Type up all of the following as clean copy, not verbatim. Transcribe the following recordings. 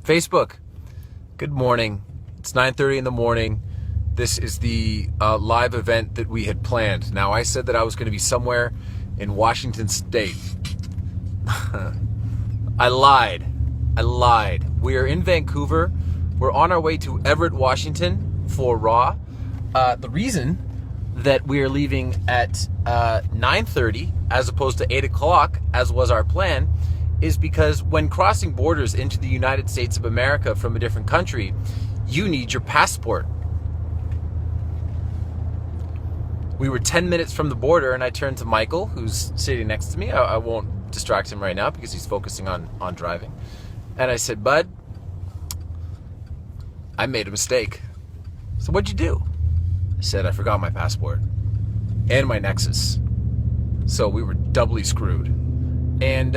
Facebook, good morning. It's 9:30 in the morning. This is the live event that we had planned. Now, I said that I was going to be somewhere in Washington State. I lied. We are in Vancouver. We're on our way to Everett, Washington for Raw. The reason that we are leaving at 9:30 as opposed to 8 o'clock, as was our plan, is because when crossing borders into the United States of America from a different country, you need your passport. We were 10 minutes from the border, and I turned to Michael, who's sitting next to me. I won't distract him right now because he's focusing on driving. And I said, "Bud, I made a mistake." So what'd you do? I said, "I forgot my passport and my Nexus." So we were doubly screwed. And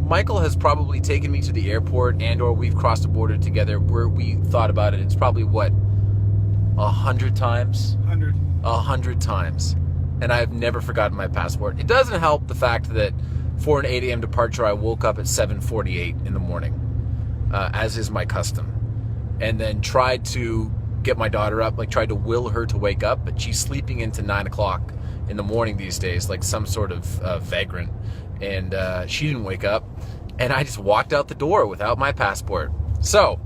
Michael has probably taken me to the airport or we've crossed the border together where we thought about it. It's probably, 100 times? 100 times. And I have never forgotten my passport. It doesn't help the fact that for an 8 a.m. departure, I woke up at 7:48 in the morning, as is my custom. And then tried to get my daughter up, tried to will her to wake up, but she's sleeping into 9 o'clock in the morning these days, like some sort of vagrant. And she didn't wake up, and I just walked out the door without my passport. So,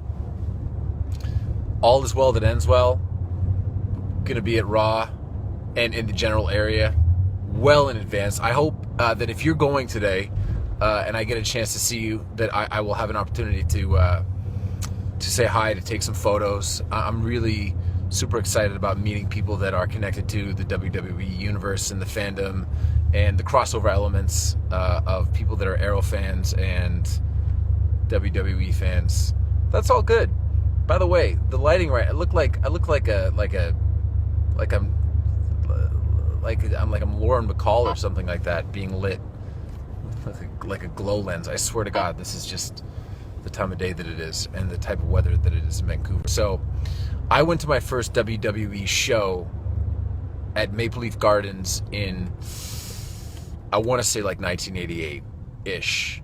all is well that ends well. Going to be at Raw and in the general area well in advance. I hope that if you're going today and I get a chance to see you, that I will have an opportunity to say hi, to take some photos. I'm really super excited about meeting people that are connected to the WWE universe and the fandom and the crossover elements of people that are Arrow fans and WWE fans. That's all good. By the way, the lighting, right? I look like I'm Lauren Bacall or something like that, being lit like a glow lens. I swear to God, this is just the time of day that it is and the type of weather that it is in Vancouver. So I went to my first WWE show at Maple Leaf Gardens in, I want to say 1988-ish.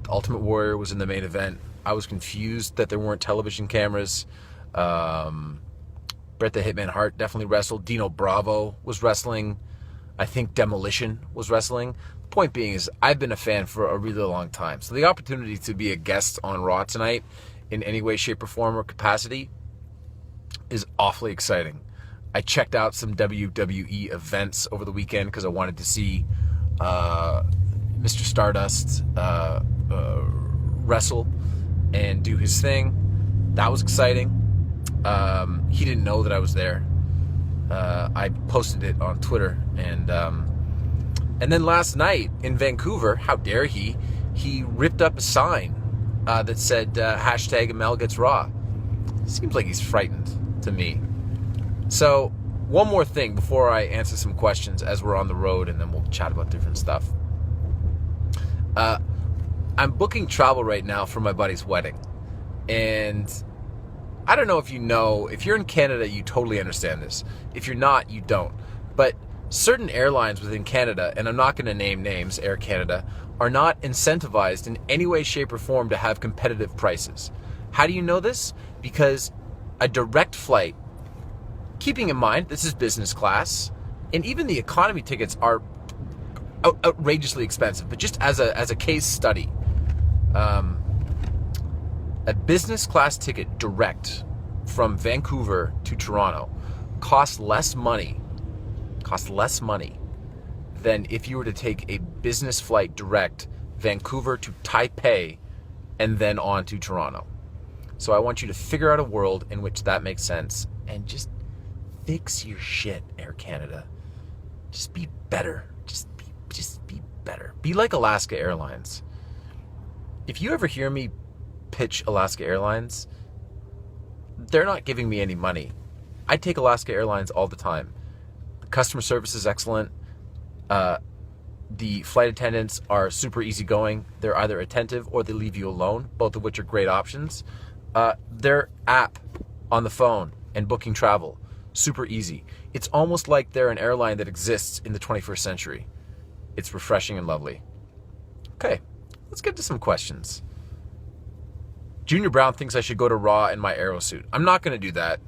The Ultimate Warrior was in the main event. I was confused that there weren't television cameras. Bret the Hitman Hart definitely wrestled. Dino Bravo was wrestling. I think Demolition was wrestling. The point being is I've been a fan for a really long time. So the opportunity to be a guest on Raw tonight in any way, shape, or form or capacity is awfully exciting. I checked out some WWE events over the weekend because I wanted to see Mr. Stardust wrestle and do his thing. That was exciting. He didn't know that I was there. I posted it on Twitter, and then last night in Vancouver, how dare he ripped up a sign that said hashtag Amel Gets Raw. Seems like he's frightened to me. So one more thing before I answer some questions as we're on the road, and then we'll chat about different stuff. I'm booking travel right now for my buddy's wedding, and I don't know if you know, if you're in Canada, you totally understand this. If you're not, you don't. But certain airlines within Canada, and I'm not going to name names, Air Canada, are not incentivized in any way, shape, or form to have competitive prices. How do you know this? Because a direct flight, keeping in mind this is business class, and even the economy tickets are outrageously expensive, but just as a case study, a business class ticket direct from Vancouver to Toronto costs less money than if you were to take a business flight direct Vancouver to Taipei and then on to Toronto. So I want you to figure out a world in which that makes sense and just fix your shit, Air Canada. Just be better. Just be better. Be like Alaska Airlines. If you ever hear me pitch Alaska Airlines, they're not giving me any money. I take Alaska Airlines all the time. The customer service is excellent. The flight attendants are super easygoing. They're either attentive or they leave you alone, both of which are great options. Their app on the phone and booking travel, super easy. It's almost like they're an airline that exists in the 21st century. It's refreshing and lovely. Okay, let's get to some questions. Junior Brown thinks I should go to Raw in my Arrow suit. I'm not going to do that.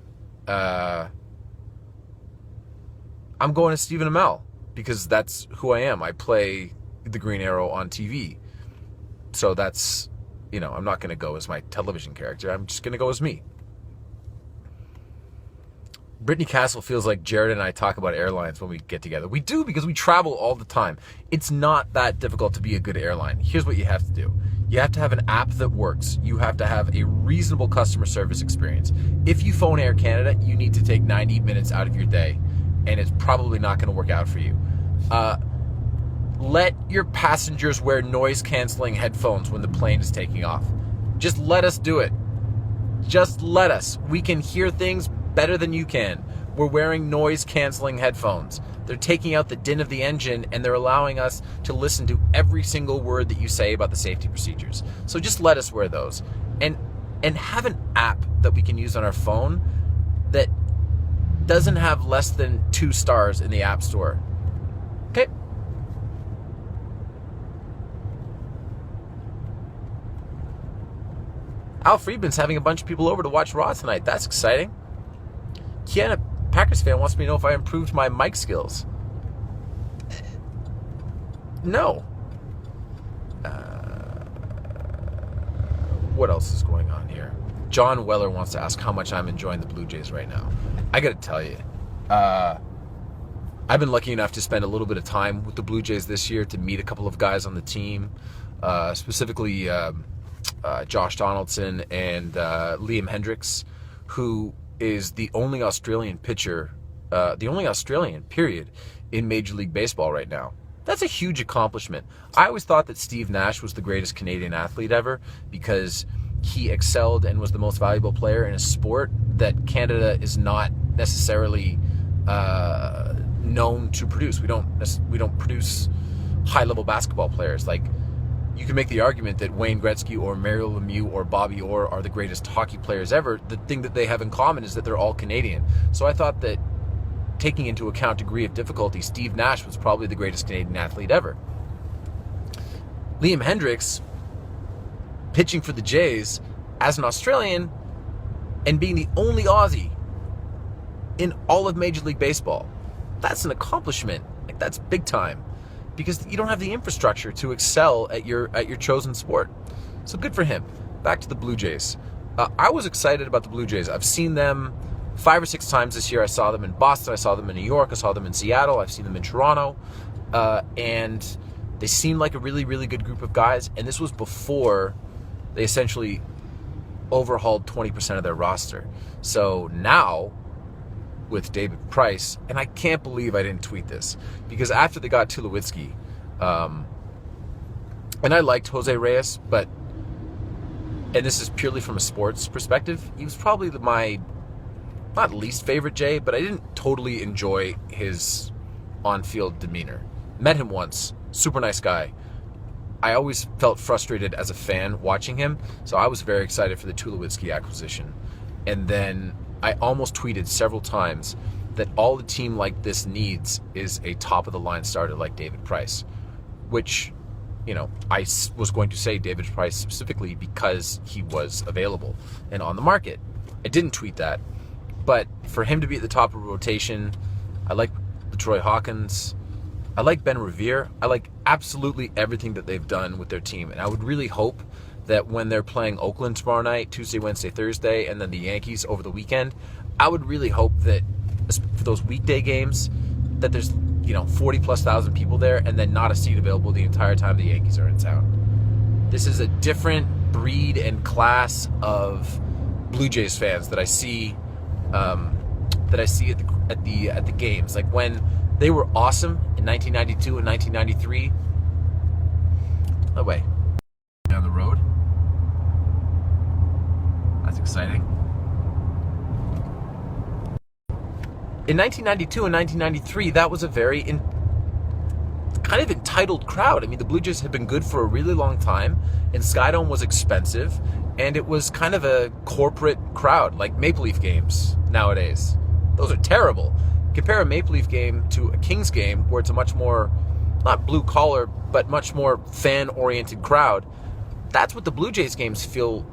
I'm going to Stephen Amell because that's who I am. I play the Green Arrow on TV. So that's, I'm not going to go as my television character. I'm just going to go as me. Brittany Castle feels like Jared and I talk about airlines when we get together. We do, because we travel all the time. It's not that difficult to be a good airline. Here's what you have to do. You have to have an app that works. You have to have a reasonable customer service experience. If you phone Air Canada, you need to take 90 minutes out of your day, and it's probably not going to work out for you. Let your passengers wear noise-canceling headphones when the plane is taking off. Just let us do it. Just let us. We can hear things better than you can. We're wearing noise-canceling headphones. They're taking out the din of the engine, and they're allowing us to listen to every single word that you say about the safety procedures. So just let us wear those. And have an app that we can use on our phone that doesn't have less than 2 stars in the App Store. Okay? Al Friedman's having a bunch of people over to watch Raw tonight. That's exciting. Kiana, Packers fan, wants me to know if I improved my mic skills. No. What else is going on here? John Weller wants to ask how much I'm enjoying the Blue Jays right now. I got to tell you, I've been lucky enough to spend a little bit of time with the Blue Jays this year, to meet a couple of guys on the team, specifically Josh Donaldson and Liam Hendricks, who is the only Australian pitcher, the only Australian, period, in Major League Baseball right now. That's a huge accomplishment. I always thought that Steve Nash was the greatest Canadian athlete ever because he excelled and was the most valuable player in a sport that Canada is not necessarily known to produce. We don't produce high-level basketball players. Like, you can make the argument that Wayne Gretzky or Mario Lemieux or Bobby Orr are the greatest hockey players ever. The thing that they have in common is that they're all Canadian. So I thought that, taking into account degree of difficulty, Steve Nash was probably the greatest Canadian athlete ever. Liam Hendricks, pitching for the Jays as an Australian and being the only Aussie in all of Major League Baseball, that's an accomplishment. Like, that's big time, because you don't have the infrastructure to excel at your chosen sport. So good for him. Back to the Blue Jays. I was excited about the Blue Jays. I've seen them 5 or 6 times this year. I saw them in Boston. I saw them in New York. I saw them in Seattle. I've seen them in Toronto. And they seemed like a really, really good group of guys. And this was before they essentially overhauled 20% of their roster. So now, with David Price, and I can't believe I didn't tweet this, because after they got Tulowitzki, and I liked Jose Reyes, and this is purely from a sports perspective, he was probably my, not least favorite Jay, but I didn't totally enjoy his on-field demeanor. Met him once, super nice guy. I always felt frustrated as a fan watching him, so I was very excited for the Tulowitzki acquisition. And then I almost tweeted several times that all a team like this needs is a top-of-the-line starter like David Price, which, I was going to say David Price specifically because he was available and on the market. I didn't tweet that, but for him to be at the top of rotation, I like LaTroy Hawkins, I like Ben Revere, I like absolutely everything that they've done with their team, and I would really hope that when they're playing Oakland tomorrow night, Tuesday, Wednesday, Thursday, and then the Yankees over the weekend, I would really hope that for those weekday games that there's 40+ thousand people there and then not a seat available the entire time the Yankees are in town. This is a different breed and class of Blue Jays fans that I see at the games. Like when they were awesome in 1992 and 1993. No way. Down the road. That's exciting. In 1992 and 1993, that was a very kind of entitled crowd. I mean, the Blue Jays had been good for a really long time, and Skydome was expensive, and it was kind of a corporate crowd, like Maple Leaf games nowadays. Those are terrible. Compare a Maple Leaf game to a Kings game, where it's a much more, not blue-collar, but much more fan-oriented crowd. That's what the Blue Jays games feel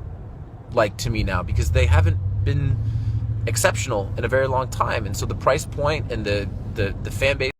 like to me now, because they haven't been exceptional in a very long time. And so the price point and the fan base